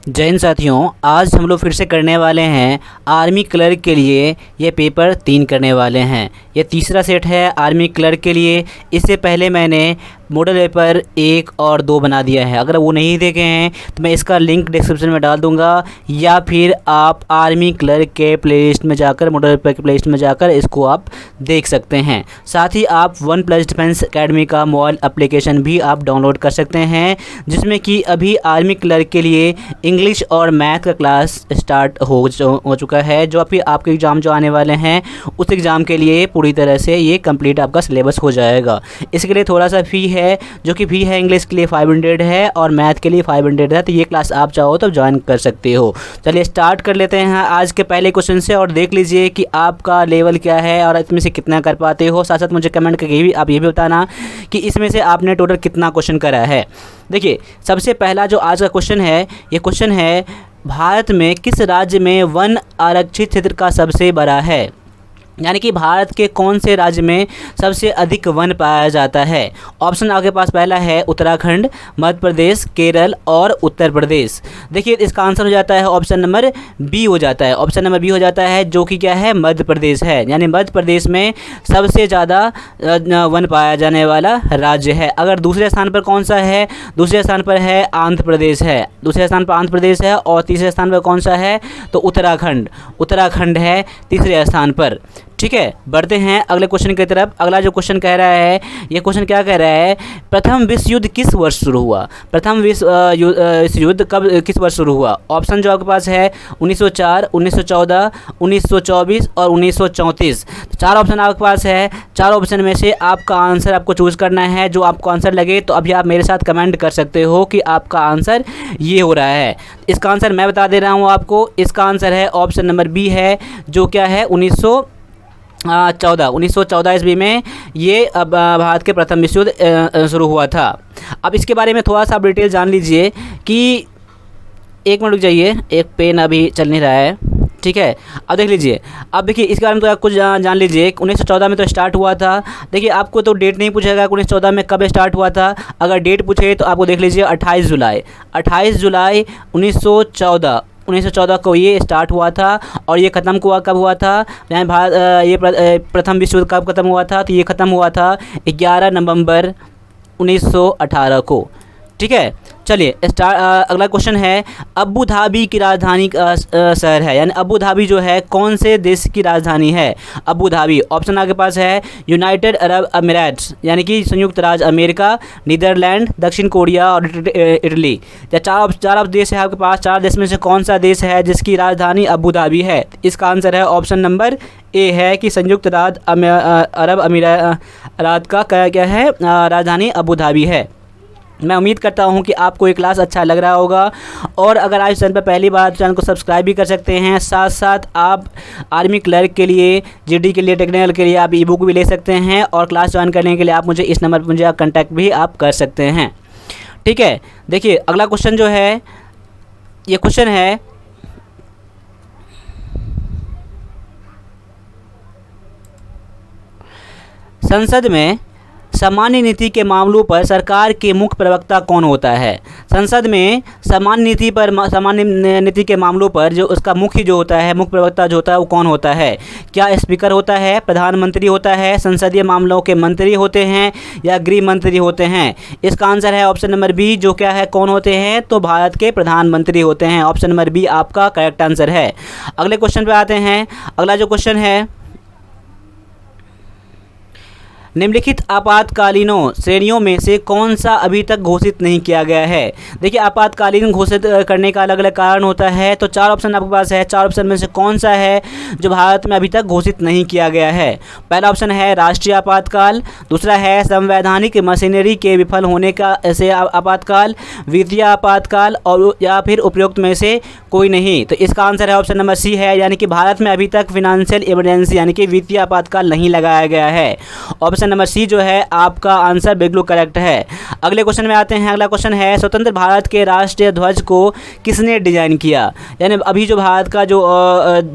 जय हिंद साथियों, आज हम लोग फिर से करने वाले हैं आर्मी क्लर्क के लिए। ये पेपर 3 करने वाले हैं। ये तीसरा सेट है आर्मी क्लर्क के लिए। इससे पहले मैंने मॉडल पेपर 1 और 2 बना दिया है। अगर वो नहीं देखे हैं तो मैं इसका लिंक डिस्क्रिप्शन में डाल दूंगा, या फिर आप आर्मी क्लर्क के प्लेलिस्ट में जाकर, मॉडल पेपर के प्लेलिस्ट में जाकर इसको आप देख सकते हैं। साथ ही आप वन प्लस डिफेंस एकेडमी का मोबाइल एप्लीकेशन भी आप डाउनलोड कर सकते हैं, जिसमें कि अभी आर्मी क्लर्क के लिए इंग्लिश और मैथ का क्लास स्टार्ट हो चुका है। जो अभी आपके एग्ज़ाम जो आने वाले हैं उस एग्ज़ाम के लिए पूरी तरह से ये कंप्लीट आपका सिलेबस हो जाएगा। इसके लिए थोड़ा सा फ़ी है, जो कि फ़ी है इंग्लिश के लिए 500 है और मैथ के लिए 500 है। तो ये क्लास आप चाहो तो ज्वाइन कर सकते हो। चलिए स्टार्ट कर लेते हैं आज के पहले क्वेश्चन से, और देख लीजिए कि आपका लेवल क्या है और इसमें से कितना कर पाते हो। साथ साथ मुझे कमेंट करके भी आप ये भी बताना कि इसमें से आपने टोटल कितना क्वेश्चन करा है। देखिए, सबसे पहला जो आज का क्वेश्चन है, ये क्वेश्चन है भारत में किस राज्य में वन आरक्षित क्षेत्र का सबसे बड़ा है। यानी कि भारत के कौन से राज्य में सबसे अधिक वन पाया जाता है। ऑप्शन आपके पास पहला है उत्तराखंड, मध्य प्रदेश, केरल और उत्तर प्रदेश। देखिए, इसका आंसर हो जाता है ऑप्शन नंबर बी हो जाता है। ऑप्शन नंबर बी हो जाता है, जो कि क्या है, मध्य प्रदेश है। यानी मध्य प्रदेश में सबसे ज़्यादा वन पाया जाने वाला राज्य है। अगर दूसरे स्थान पर कौन सा है, दूसरे स्थान पर है आंध्र प्रदेश है। दूसरे स्थान पर आंध्र प्रदेश है और तीसरे स्थान पर कौन सा है, तो उत्तराखंड है तीसरे स्थान पर। ठीक है, बढ़ते हैं अगले क्वेश्चन की तरफ। अगला जो क्वेश्चन कह रहा है, ये क्वेश्चन क्या कह रहा है, प्रथम विश्व युद्ध किस वर्ष शुरू हुआ। प्रथम विश्व युद्ध कब, किस वर्ष शुरू हुआ। ऑप्शन जो आपके पास है 1904, 1914, 1924 और 1934। तो 4 ऑप्शन आपके पास है। 4 ऑप्शन में से आपका आंसर आपको चूज़ करना है। जो आपको आंसर लगे तो अभी आप मेरे साथ कमेंट कर सकते हो कि आपका आंसर ये हो रहा है। इसका आंसर मैं बता दे रहा हूँ आपको। इसका आंसर है ऑप्शन नंबर बी है, जो क्या है 1914 ईस्वी में ये अब भारत के प्रथम विश्व युद्ध शुरू हुआ था। अब इसके बारे में थोड़ा सा आप डिटेल जान लीजिए कि 1 मिनट रुक जाइए, एक पेन अभी चल नहीं रहा है। ठीक है, अब देख लीजिए। अब देखिए, इसके बारे में तो आप कुछ जान लीजिए। 1914 में तो स्टार्ट हुआ था। देखिए, आपको तो डेट नहीं पूछेगा 1914 में कब स्टार्ट हुआ था। अगर डेट पूछे तो आपको देख लीजिए 28 जुलाई 1914 को ये स्टार्ट हुआ था। और ये ख़त्म कब हुआ था, यानी भारत ये प्रथम विश्व युद्ध कब ख़त्म हुआ था, तो ये ख़त्म हुआ था 11 नवंबर 1918 को। ठीक है, चलिए अगला क्वेश्चन है, अबू धाबी की राजधानी शहर है, यानी अबू धाबी जो है कौन से देश की राजधानी है। अबू धाबी, ऑप्शन आपके पास है यूनाइटेड अरब अमीराट्स, यानी कि संयुक्त राज्य अमेरिका, नीदरलैंड, दक्षिण कोरिया और इटली। या 4 देश है आपके पास। 4 देश में से कौन सा देश है जिसकी राजधानी अबू धाबी है। इसका आंसर है ऑप्शन नंबर ए है कि संयुक्त राज्य अरब अमीरात का क्या है, राजधानी अबू धाबी है। मैं उम्मीद करता हूं कि आपको ये क्लास अच्छा लग रहा होगा, और अगर आप इस चैनल पर पहली बार चैनल को सब्सक्राइब भी कर सकते हैं। साथ साथ आप आर्मी क्लर्क के लिए, जीडी के लिए, टेक्निकल के लिए आप ई बुक भी ले सकते हैं, और क्लास ज्वाइन करने के लिए आप मुझे इस नंबर पर मुझे कॉन्टैक्ट भी आप कर सकते हैं। ठीक है, देखिए अगला क्वेश्चन जो है, ये क्वेश्चन है, संसद में सामान्य नीति के मामलों पर सरकार के मुख्य प्रवक्ता कौन होता है। संसद में सामान्य नीति के मामलों पर जो उसका मुख्य प्रवक्ता जो होता है वो कौन होता है। क्या स्पीकर होता है, प्रधानमंत्री होता है, संसदीय मामलों के मंत्री होते हैं, या गृह मंत्री होते हैं। इसका आंसर है ऑप्शन नंबर बी, जो क्या है, कौन होते हैं, तो भारत के प्रधानमंत्री होते हैं। ऑप्शन नंबर बी आपका करेक्ट आंसर है। अगले क्वेश्चन पे आते हैं। अगला जो क्वेश्चन है, निम्नलिखित आपातकालीनों श्रेणियों में से कौन सा अभी तक घोषित नहीं किया गया है। देखिए, आपातकालीन घोषित करने का अलग अलग कारण होता है। तो 4 ऑप्शन आपके पास है। 4 ऑप्शन में से कौन सा है जो भारत में अभी तक घोषित नहीं किया गया है। पहला ऑप्शन है राष्ट्रीय आपातकाल, दूसरा है संवैधानिक मशीनरी के विफल होने का ऐसे आपातकाल, वित्तीय आपातकाल, और या फिर उपयुक्त में से कोई नहीं। तो इसका आंसर है ऑप्शन नंबर सी है, यानी कि भारत में अभी तक फिनेंशियल इमरजेंसी यानी कि वित्तीय आपातकाल नहीं लगाया गया है। ऑप्शन ऑप्शन नंबर सी जो है आपका आंसर बिल्कुल करेक्ट है। अगले क्वेश्चन में आते हैं। अगला क्वेश्चन है स्वतंत्र भारत के राष्ट्रीय ध्वज को किसने डिजाइन किया? यानी अभी जो भारत का जो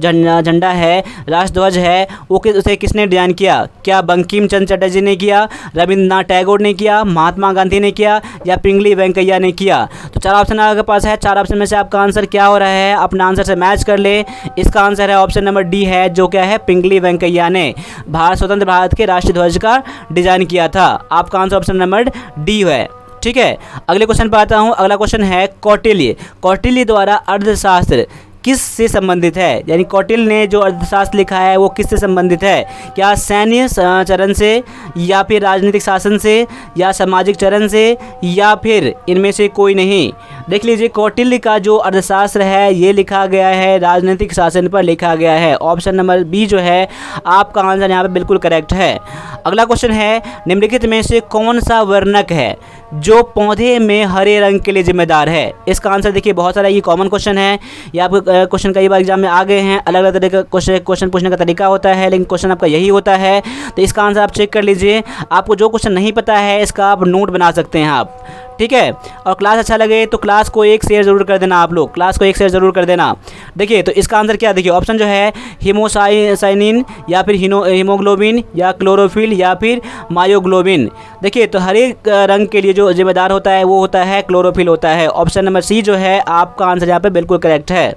झंडा है, राष्ट्र ध्वज है, वो उसे किसने डिजाइन किया? क्या बंकिम चंद्र चटर्जी ने किया, रविंद्रनाथ टैगोर ने किया, महात्मा गांधी ने किया या पिंगली वेंकैया ने किया? तो 4 ऑप्शन आपके पास है। 4 ऑप्शन में से आपका आंसर क्या हो रहा है? अपना आंसर से मैच कर ले। इसका आंसर है ऑप्शन नंबर डी है, जो क्या है, पिंगली वेंकैया ने स्वतंत्र भारत के राष्ट्रीय ध्वज का डिजाइन किया था। आपका आंसर ऑप्शन नंबर डी है। ठीक है, अगले क्वेश्चन पर आता हूँ। अगला क्वेश्चन है कौटिल्य। कौटिल्य द्वारा अर्थशास्त्र किस से संबंधित है? यानी कौटिल्य ने जो अर्थशास्त्र लिखा है वो किस से संबंधित है? क्या सैन्य चरण से, या फिर राजनीतिक शासन से, या सामाजिक चरण से, या फिर इनमें से कोई नहीं? देख लीजिए, कौटिल्य का जो अर्थशास्त्र है ये लिखा गया है राजनीतिक शासन पर लिखा गया है। ऑप्शन नंबर बी जो है आपका आंसर यहाँ पे बिल्कुल करेक्ट है। अगला क्वेश्श्चन है निम्नलिखित में से कौन सा वर्णक है जो पौधे में हरे रंग के लिए जिम्मेदार है? इसका आंसर देखिए, बहुत सारा ये कॉमन क्वेश्चन है, ये आपको क्वेश्चन कई बार एग्जाम में आ गए हैं। अलग अलग तरह का क्वेश्चन पूछने का तरीका होता है, लेकिन क्वेश्चन आपका यही होता है। तो इसका आंसर आप चेक कर लीजिए। आपको जो क्वेश्चन नहीं पता है इसका आप नोट बना सकते हैं आप, ठीक है। और क्लास अच्छा लगे तो क्लास को एक शेयर जरूर कर देना, आप लोग क्लास को एक शेयर जरूर कर देना। देखिए, तो इसका आंसर क्या, देखिए ऑप्शन जो है हीमोसाइनिन, या फिर हीमोग्लोबिन, या क्लोरोफिल, या फिर मायोग्लोबिन। देखिए, तो हर एक रंग के लिए जो जिम्मेदार होता है वो होता है क्लोरोफिल होता है। ऑप्शन नंबर सी जो है आपका आंसर यहाँ पे बिल्कुल करेक्ट है।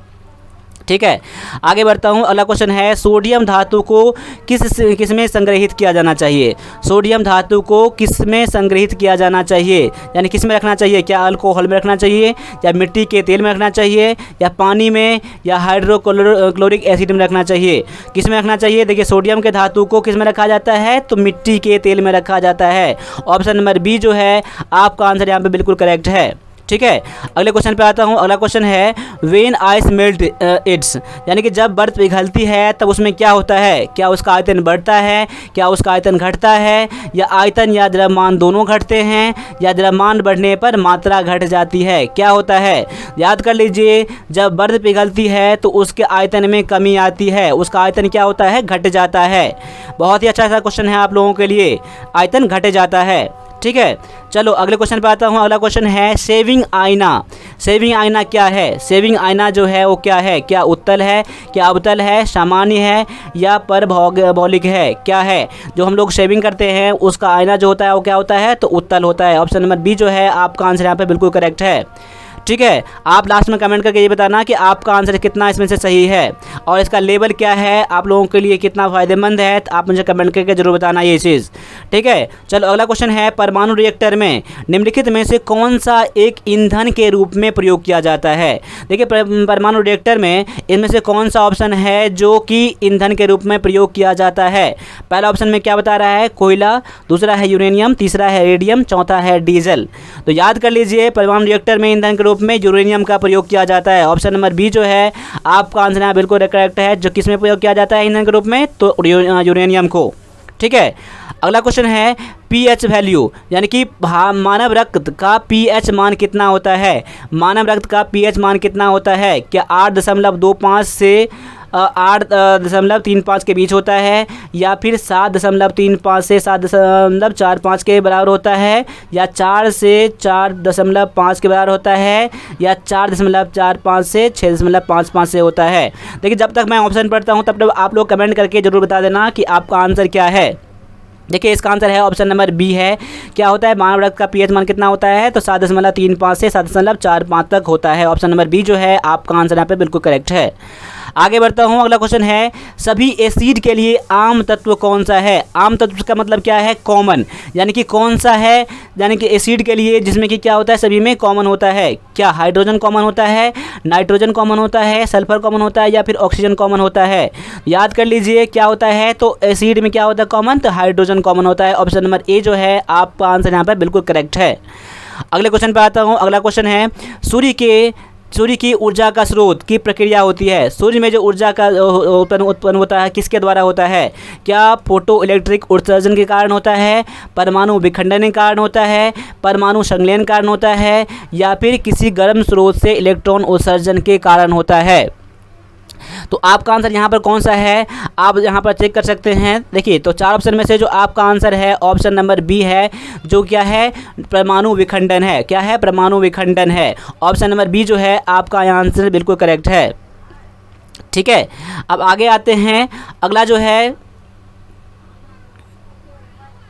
ठीक है, आगे बढ़ता हूँ। अगला क्वेश्चन है सोडियम धातु को किस में संग्रहित किया जाना चाहिए? सोडियम धातु को किस में संग्रहित किया जाना चाहिए, यानी किस में रखना चाहिए? क्या अल्कोहल में रखना चाहिए, या मिट्टी के तेल में रखना चाहिए, या पानी में, या हाइड्रोक्लोरिक एसिड में रखना चाहिए? किस में रखना चाहिए? देखिए, सोडियम के धातु को किस में रखा जाता है? तो मिट्टी के तेल में रखा जाता है। ऑप्शन नंबर बी जो है आपका आंसर यहाँ पे बिल्कुल करेक्ट है। ठीक है, अगले क्वेश्चन पे आता हूँ। अगला क्वेश्चन है व्हेन आइस मेल्ट इट्स, यानी कि जब बर्फ़ पिघलती है तब उसमें क्या होता है? क्या उसका आयतन बढ़ता है, क्या उसका आयतन घटता है, या आयतन या द्रव्यमान दोनों घटते हैं, या द्रव्यमान बढ़ने पर मात्रा घट जाती है? क्या होता है? याद कर लीजिए, जब बर्फ़ पिघलती है तो उसके आयतन में कमी आती है, उसका आयतन क्या होता है? घट जाता है। बहुत ही अच्छा सा क्वेश्चन है आप लोगों के लिए, आयतन घट जाता है। ठीक है, चलो अगले क्वेश्चन पे आता हूँ। अगला क्वेश्चन है सेविंग आईना। सेविंग आईना क्या है? सेविंग आईना जो है वो क्या है? क्या उत्तल है, क्या अवतल है, सामान्य है, या परभौगोलिक है? क्या है? जो हम लोग शेविंग करते हैं उसका आईना जो होता है वो क्या होता है? तो उत्तल होता है। ऑप्शन नंबर बी जो है आपका आंसर यहाँ पे बिल्कुल करेक्ट है। ठीक है, आप लास्ट में कमेंट करके ये बताना कि आपका आंसर कितना इसमें से सही है और इसका लेवल क्या है, आप लोगों के लिए कितना फ़ायदेमंद है, तो आप मुझे कमेंट करके जरूर बताना ये चीज़। ठीक है, चलो अगला क्वेश्चन है परमाणु रिएक्टर में निम्नलिखित में से कौन सा एक ईंधन के रूप में प्रयोग किया जाता है? देखिए, परमाणु रिएक्टर में इनमें से कौन सा ऑप्शन है जो कि ईंधन के रूप में प्रयोग किया जाता है? पहला ऑप्शन में क्या बता रहा है? कोयला, दूसरा है यूरेनियम, तीसरा है रेडियम, चौथा है डीजल। तो याद कर लीजिए, परमाणु रिएक्टर में ईंधन के रूप में यूरेनियम का प्रयोग किया जाता है। ऑप्शन नंबर बी जो है आपका आंसर यहाँ बिल्कुल करेक्ट है। जो किस में प्रयोग किया जाता है ईंधन के रूप में? तो यूरेनियम को। ठीक है, अगला क्वेश्चन है पीएच वैल्यू, यानी कि मानव रक्त का पीएच मान कितना होता है? मानव रक्त का पीएच मान कितना होता है? क्या 8.25 से 8.35 के बीच होता है, या फिर 7.35 से 7.45 के बराबर होता है, या 4 से 4.5 के बराबर होता है, या 4.45 से 6.55 से होता है? देखिए, जब तक मैं ऑप्शन पढ़ता हूँ तब तक आप लोग कमेंट करके ज़रूर बता देना कि आपका आंसर क्या है। देखिए, इसका आंसर है ऑप्शन नंबर बी है। क्या होता है? मानव रक्त का पीएच मान कितना होता है? तो 7.35 से 7.45 तक होता है। ऑप्शन नंबर बी जो है आपका आंसर यहाँ पे बिल्कुल करेक्ट है। आगे बढ़ता हूँ। अगला क्वेश्चन है सभी एसिड के लिए आम तत्व कौन सा है? आम तत्व का मतलब क्या है? कॉमन, यानी कि कौन सा है, यानी कि एसिड के लिए जिसमें कि क्या होता है? सभी में कॉमन होता है। क्या हाइड्रोजन कॉमन होता है, नाइट्रोजन कॉमन होता है, सल्फर कॉमन होता है, या फिर ऑक्सीजन कॉमन होता है? याद कर लीजिए क्या होता है। तो एसिड में क्या होता है कॉमन? तो हाइड्रोजन कॉमन होता है। ऑप्शन नंबर ए जो है आपका आंसर यहाँ पर बिल्कुल करेक्ट है। अगले क्वेश्चन पर आता हूँ। अगला क्वेश्चन है सूर्य की ऊर्जा का स्रोत की प्रक्रिया होती है। सूर्य में जो ऊर्जा का उत्पन्न होता है किसके द्वारा होता है? क्या फोटो इलेक्ट्रिक उत्सर्जन के कारण होता है, परमाणु विखंडन के कारण होता है, परमाणु संलयन के कारण होता है, या फिर किसी गर्म स्रोत से इलेक्ट्रॉन उत्सर्जन के कारण होता है? तो आपका आंसर यहाँ पर कौन सा है आप यहाँ पर चेक कर सकते हैं। देखिए तो 4 ऑप्शन में से जो आपका आंसर है ऑप्शन नंबर बी है, जो क्या है परमाणु विखंडन है। क्या है? परमाणु विखंडन है। ऑप्शन नंबर बी जो है आपका आंसर बिल्कुल करेक्ट है। ठीक है, अब आगे आते हैं। अगला जो है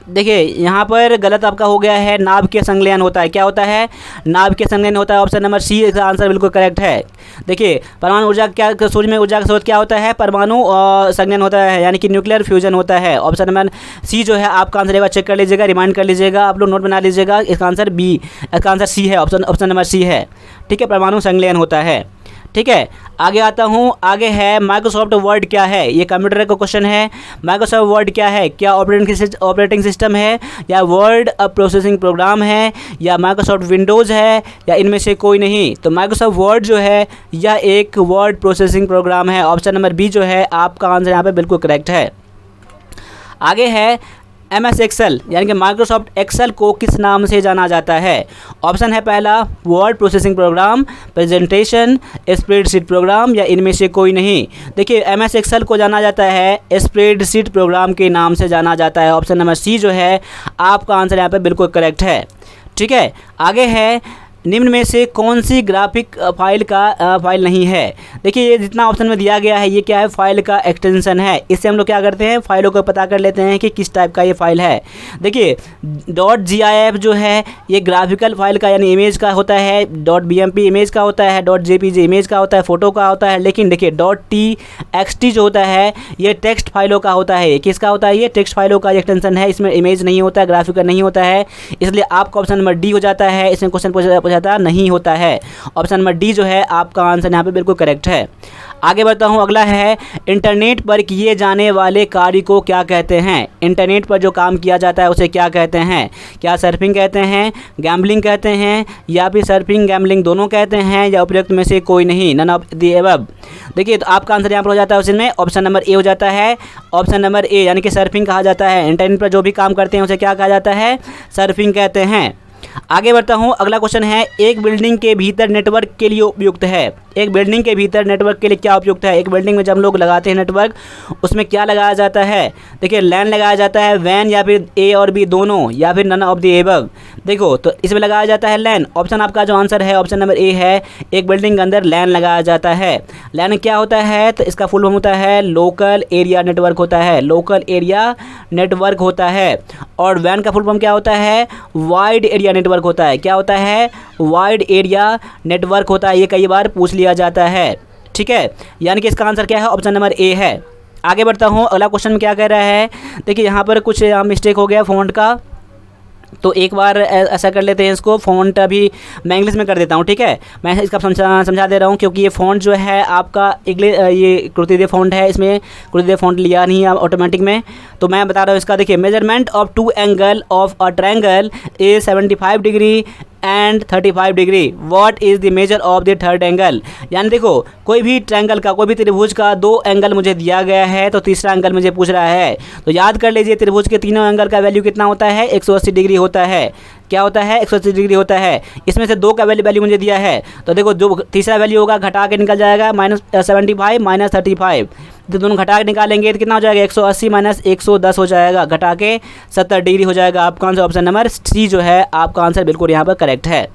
देखिए यहाँ पर गलत आपका हो गया है, नाभिकीय संलयन होता है। क्या होता है? नाभिकीय संलयन होता है। ऑप्शन नंबर सी इसका आंसर बिल्कुल करेक्ट है। देखिए परमाणु ऊर्जा क्या, सूर्य में ऊर्जा का स्रोत क्या होता है? परमाणु संलयन होता है, यानी कि न्यूक्लियर फ्यूजन होता है। ऑप्शन नंबर सी जो है आपका आंसर एक बार चेक कर लीजिएगा, रिमाइंड कर लीजिएगा, आप लोग नोट बना लीजिएगा। इसका आंसर बी, इसका आंसर सी है, ऑप्शन नंबर सी है। ठीक है, परमाणु संलयन होता है। ठीक है, आगे आता हूँ। आगे है माइक्रोसॉफ्ट वर्ड क्या है? ये कंप्यूटर का क्वेश्चन है। माइक्रोसॉफ्ट वर्ड क्या है? क्या ऑपरेटिंग सिस्टम है, या वर्ड प्रोसेसिंग प्रोग्राम है, या माइक्रोसॉफ्ट विंडोज़ है, या इनमें से कोई नहीं? तो माइक्रोसॉफ्ट वर्ड जो है यह एक वर्ड प्रोसेसिंग प्रोग्राम है। ऑप्शन नंबर बी जो है आपका आंसर यहाँ पे बिल्कुल करेक्ट है। आगे है MS एक्सेल, यानी कि माइक्रोसॉफ्ट एक्सेल को किस नाम से जाना जाता है? ऑप्शन है पहला word processing program, presentation, spreadsheet programme, या इनमें से कोई नहीं। देखिए MS एक्सेल को जाना जाता है स्प्रेडशीट प्रोग्राम के नाम से जाना जाता है। ऑप्शन नंबर सी जो है आपका आंसर यहाँ पे बिल्कुल करेक्ट है। ठीक है, आगे है निम्न में से कौन सी ग्राफिक फाइल नहीं है? देखिए ये जितना ऑप्शन में दिया गया है ये क्या है? फाइल का एक्सटेंशन है। इससे हम लोग क्या करते हैं, फाइलों को पता कर लेते हैं कि किस टाइप का ये फाइल है। देखिए .gif जो है ये ग्राफिकल फाइल का यानी इमेज का होता है, .bmp इमेज का होता है, .jpg इमेज का होता है, फ़ोटो का होता है। लेकिन देखिए .txt जो होता है ये टेक्स्ट फाइलों का होता है। किसका होता है? ये टेक्स्ट फाइलों का एक्सटेंशन है। इसमें इमेज नहीं होता है, ग्राफिकल नहीं होता है, इसलिए आपका ऑप्शन नंबर डी हो जाता है। इसमें क्वेश्चन पूछा जाता नहीं होता है। ऑप्शन नंबर डी जो है आपका आंसर यहाँ पे बिल्कुल करेक्ट है। आगे बढ़ता हूँ। अगला है इंटरनेट पर किए जाने वाले कार्य को क्या कहते हैं? इंटरनेट पर जो काम किया जाता है उसे क्या कहते हैं? क्या सर्फिंग कहते हैं, गैम्बलिंग कहते हैं, या फिर सर्फिंग गैम्बलिंग दोनों कहते हैं, या उपयुक्त में से कोई नहीं, नन ऑफ द अबव? देखिए तो आपका आंसर यहाँ पर हो जाता है उसमें ऑप्शन नंबर ए हो जाता है। ऑप्शन नंबर ए यानी कि सर्फिंग कहा जाता है। इंटरनेट पर जो भी काम करते हैं उसे क्या कहा जाता है? सर्फिंग कहते हैं। आगे बढ़ता हूँ। अगला क्वेश्चन है एक बिल्डिंग के भीतर नेटवर्क के लिए उपयुक्त है। एक बिल्डिंग के भीतर नेटवर्क के लिए क्या उपयुक्त है? एक बिल्डिंग में जब हम लोग लगाते हैं नेटवर्क उसमें क्या लगाया जाता है? देखिए लैन लगाया जाता है, वैन, या फिर ए और बी दोनों, या फिर नन ऑफ द एबव? देखो तो इसमें लगाया जाता है लैन। ऑप्शन आपका जो आंसर है ऑप्शन नंबर ए है। एक बिल्डिंग के अंदर लैन लगाया जाता है। लैन क्या होता है? तो इसका फुल फॉर्म होता है लोकल एरिया नेटवर्क होता है। लोकल एरिया नेटवर्क होता है। और वैन का फुल फॉर्म क्या होता है? वाइड एरिया नेटवर्क होता है। क्या होता है? वाइड एरिया नेटवर्क होता है। ये कई बार पूछ लिया जाता है। ठीक है, यानी कि इसका आंसर क्या है? ऑप्शन नंबर ए है। आगे बढ़ता हूँ। अगला क्वेश्चन क्या कह रहा है? देखिए यहाँ पर कुछ मिस्टेक हो गया फ़ॉन्ट का, तो एक बार ऐसा कर लेते हैं इसको। फ़ॉन्ट अभी मैं इंग्लिश में कर देता हूँ। ठीक है, मैं इसका समझा दे रहा हूँ, क्योंकि ये फ़ॉन्ट जो है आपका इंग्लिश ये कुर्तीदेव फ़ॉन्ट है, इसमें कुर्तीदेव फ़ॉन्ट लिया नहीं है ऑटोमेटिक में। तो मैं बता रहा हूँ इसका। देखिए measurement of two angle of a triangle is 75 degree and 35 degree. What is the measure of the third angle? यानी देखो कोई भी ट्रायंगल का, कोई भी त्रिभुज का 2 एंगल मुझे दिया गया है, तो तीसरा एंगल मुझे पूछ रहा है। तो याद कर लीजिए त्रिभुज के तीनों एंगल का वैल्यू कितना होता है? 180 डिग्री होता है। क्या होता है? 180 डिग्री होता है। इसमें से 2 का वैल्यू मुझे दिया है, तो देखो जो तीसरा वैल्यू होगा घटा के निकल जाएगा -75 -35। तो दोनों घटा के निकालेंगे तो कितना हो जाएगा? 180 - 110 हो जाएगा, घटा के 70 डिग्री हो जाएगा। आपका आंसर ऑप्शन नंबर सी जो है आपका आंसर बिल्कुल यहाँ पर करेक्ट है।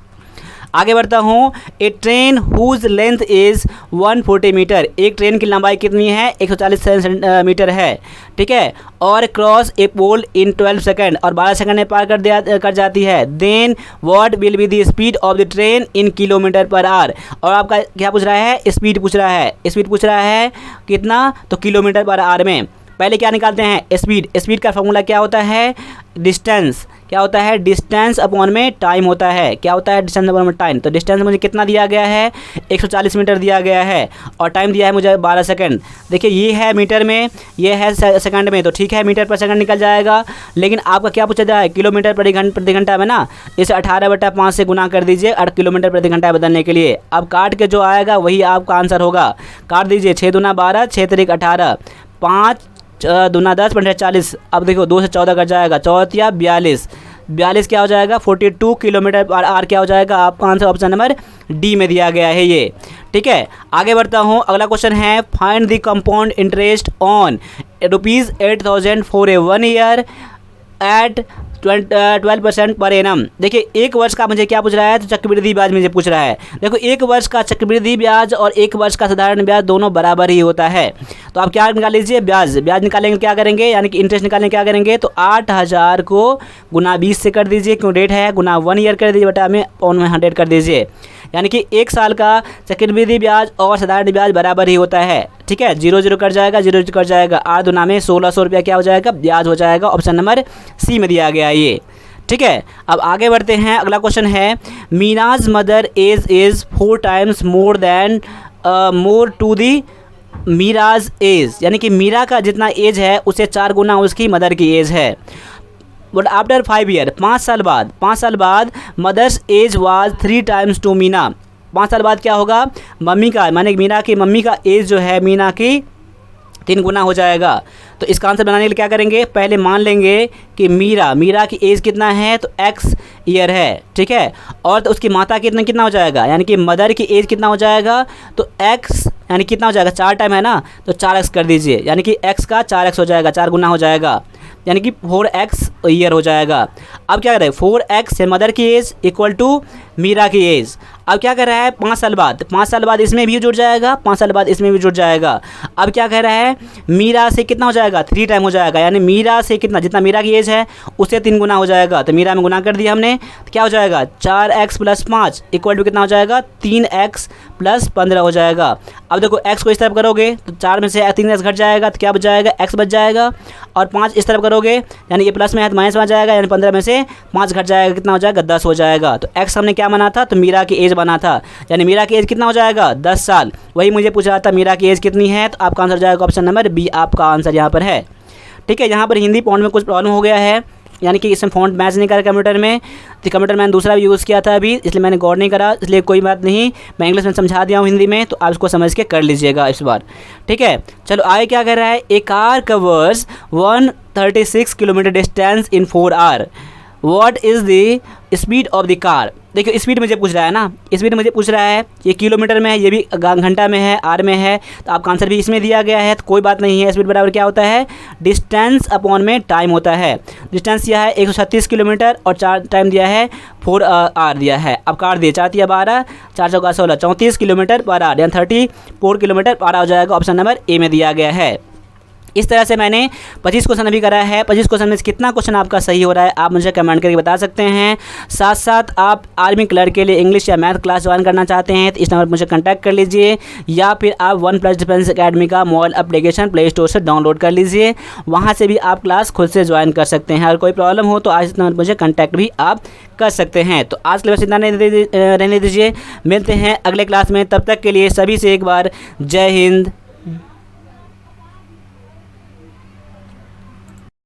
आगे बढ़ता हूँ। A train whose length is 140 metre. एक ट्रेन की लंबाई कितनी है? 140 मीटर है। ठीक है, और क्रॉस ए पोल इन 12 सेकेंड, और 12 सेकंड में पार कर जाती है। Then what will be the speed of the train in kilometre per hour? और आपका क्या पूछ रहा है? स्पीड पूछ रहा है। स्पीड पूछ रहा है कितना? तो किलोमीटर पर आवर में। पहले क्या निकालते हैं? स्पीड। स्पीड का फॉर्मूला क्या होता है? डिस्टेंस। क्या होता है? डिस्टेंस अपॉन में टाइम होता है। क्या होता है? डिस्टेंस अपॉन में टाइम। तो डिस्टेंस मुझे कितना दिया गया है? 140 मीटर दिया गया है, और टाइम दिया है मुझे 12 सेकंड। देखिए ये है मीटर में, ये है सेकंड में, तो ठीक है मीटर पर सेकंड निकल जाएगा। लेकिन आपका क्या पूछा जाए? किलोमीटर प्रति घंटा में ना, इसे 18/5 से गुना कर दीजिए 8 किलोमीटर प्रति घंटा बदलने के लिए। अब काट के जो आएगा वही आपका आंसर होगा। काट दीजिए, 6 दूना 12, 6 तिरिक 18, 5 दूना 10, 15 40। अब देखो 2 से 14 कट जाएगा, 14 या 42, 42 क्या हो जाएगा 42 किलोमीटर पर आवर क्या हो जाएगा, आपका आंसर ऑप्शन नंबर डी में दिया गया है ये। ठीक है, आगे बढ़ता हूँ। अगला क्वेश्चन है find the compound interest on ₹8,000 for a 1 year at 12% per annum. देखिए 1 वर्ष का मुझे क्या पूछ रहा है, तो चक्रवृद्धि ब्याज मुझे पूछ रहा है। देखो 1 वर्ष का चक्रवृद्धि ब्याज और 1 वर्ष का साधारण ब्याज दोनों बराबर ही होता है। तो आप क्या निकाल लीजिए, ब्याज निकालेंगे क्या करेंगे, यानी कि इंटरेस्ट निकालेंगे क्या करेंगे, तो 8,000 को गुना 20 से कर दीजिए, क्यों रेट है, गुना 1 ईयर कर दीजिए, बटा में 100 कर दीजिए। यानी कि 1 साल का चक्रवृद्धि ब्याज और साधारण ब्याज बराबर ही होता है। ठीक है, 0 कट जाएगा, 0 कट जाएगा, 8 दुना में 1600 रुपया क्या हो जाएगा, ब्याज हो जाएगा। ऑप्शन नंबर सी में दिया गया ये। ठीक है, अब आगे बढ़ते हैं। अगला क्वेश्चन है Meena's mother age is 4 times more to the Meera's age, यानी कि मीरा का जितना एज है उससे 4 गुना उसकी मदर की एज है। बट आफ्टर 5 ईयर, 5 साल बाद mother's age was 3 times to Meena. 5 साल बाद क्या होगा, मम्मी का माने मीना की मम्मी का एज जो है मीना की 3 गुना हो जाएगा। तो इसका आंसर बनाने के लिए क्या करेंगे, पहले मान लेंगे कि मीरा की एज कितना है, तो x ईयर है। ठीक है, और तो उसकी माता कितना हो जाएगा, यानी कि मदर की एज कितना हो जाएगा, तो x यानी कितना हो जाएगा, 4 टाइम है ना, तो 4x कर दीजिए, यानी कि x का 4x हो जाएगा, 4 गुना हो जाएगा, यानी कि 4x ईयर हो जाएगा। अब क्या कर रहे हैं, 4x है मदर की एज इक्वल टू मीरा की एज। अब क्या कर रहा है, 5 साल बाद इसमें भी जुड़ जाएगा, 5 साल बाद इसमें भी जुड़ जाएगा। अब क्या कह रहा है, मीरा से कितना हो जाएगा, 3 टाइम हो जाएगा, यानी मीरा से जितना मीरा की एज है उससे 3 गुना हो जाएगा। तो मीरा में गुना कर दिया हमने, तो क्या हो जाएगा, 4x + 5 इक्वल टू कितना हो जाएगा, 3x + 15 हो जाएगा। अब देखो x को इस तरफ करोगे तो 4 में से 3x घट जाएगा, तो क्या बच जाएगा, x बच जाएगा, और 5 इस तरफ करोगे यानी ये प्लस में है तो माइनस में आ जाएगा, यानी 15 में से 5 घट जाएगा, कितना हो जाएगा, 10 हो जाएगा। तो x हमने क्या बना था, तो मीरा की एज बना था, यानी मीरा की एज कितना हो जाएगा, 10 साल। वही मुझे पूछ रहा था मीरा की एज कितनी है, तो आपका आंसर जाएगा ऑप्शन नंबर बी, आपका आंसर यहाँ पर है। ठीक है, यहाँ पर हिंदी फॉन्ट में कुछ प्रॉब्लम हो गया है, यानी कि इसमें फ़ॉन्ट मैच नहीं कर रहा कंप्यूटर में, तो कंप्यूटर मैंने दूसरा भी यूज़ किया था अभी, इसलिए मैंने गौर नहीं करा, इसलिए कोई बात नहीं, मैं इंग्लिश में समझा दिया हूँ हिंदी में, तो आप इसको समझ के कर लीजिएगा इस बार। ठीक है, चलो आगे क्या कर रहा है, a car covers 136 kilometre distance in 4 hour, what is the speed of the car. देखिए स्पीड मुझे पूछ रहा है ना, स्पीड मुझे पूछ रहा है, ये किलोमीटर में है, ये भी घंटा में है, आर में है, तो आपका आंसर भी इसमें दिया गया है, तो कोई बात नहीं है। स्पीड बराबर क्या होता है, डिस्टेंस अपॉन में टाइम होता है। डिस्टेंस दिया है 136 किलोमीटर और टाइम दिया है 4 आवर दिया है। अब काट दिए, 4 × 12, 4 × 4 = 16, 34 किलोमीटर पर आवर, यानी 34 किलोमीटर पर आवर हो जाएगा। ऑप्शन नंबर ए में दिया गया है। इस तरह से मैंने 25 क्वेश्चन अभी करा है। 25 क्वेश्चन में कितना क्वेश्चन आपका सही हो रहा है आप मुझे कमेंट करके बता सकते हैं। साथ साथ आप आर्मी क्लर्क के लिए इंग्लिश या मैथ क्लास ज्वाइन करना चाहते हैं तो इस नंबर पर मुझे कांटेक्ट कर लीजिए, या फिर आप OnePlus डिफेंस एकेडमी का मोबाइल एप्लीकेशन प्ले स्टोर से डाउनलोड कर लीजिए, वहाँ से भी आप क्लास खुद से ज्वाइन कर सकते हैं। अगर कोई प्रॉब्लम हो तो आज इस नंबर पर मुझे कॉन्टैक्ट भी आप कर सकते हैं। तो आज के लिए बस इतना रहने दीजिए, मिलते हैं अगले क्लास में। तब तक के लिए सभी से एक बार जय हिंद,